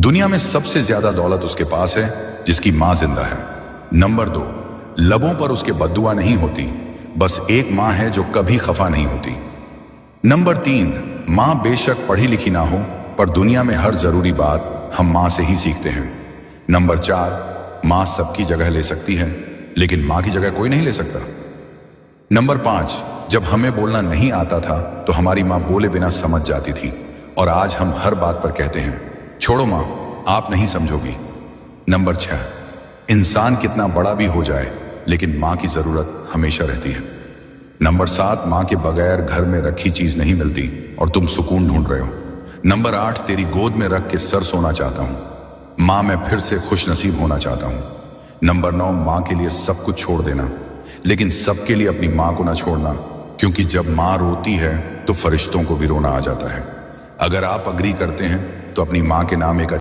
दुनिया में सबसे ज्यादा दौलत उसके पास है जिसकी मां जिंदा है। नंबर 2, लबों पर उसके बद्दुआ नहीं होती, बस एक मां है जो कभी खफा नहीं होती। नंबर 3, मां बेशक पढ़ी लिखी ना हो, पर दुनिया में हर जरूरी बात हम मां से ही सीखते हैं। नंबर 4, मां सबकी जगह ले सकती है, लेकिन मां की जगह कोई नहीं ले सकता। नंबर 5, जब हमें बोलना नहीं आता था तो हमारी मां बोले बिना समझ जाती थी, और आज हम हर बात पर कहते हैं, छोड़ो मां, आप नहीं समझोगी। नंबर 6, इंसान कितना बड़ा भी हो जाए, लेकिन मां की जरूरत हमेशा रहती है। नंबर 7, मां के बगैर घर में रखी चीज नहीं मिलती और तुम सुकून ढूंढ रहे हो। नंबर 8, तेरी गोद में रख के सर सोना चाहता हूं। मां, मैं फिर से खुश नसीब होना चाहता हूं। नंबर 9, मां के लिए सब कुछ छोड़ देना, लेकिन सबके लिए अपनी मां को ना छोड़ना, क्योंकि जब मां रोती है तो फरिश्तों को भी रोना आ जाता है। अगर आप अग्री करते हैं तो अपनी मां के नाम एक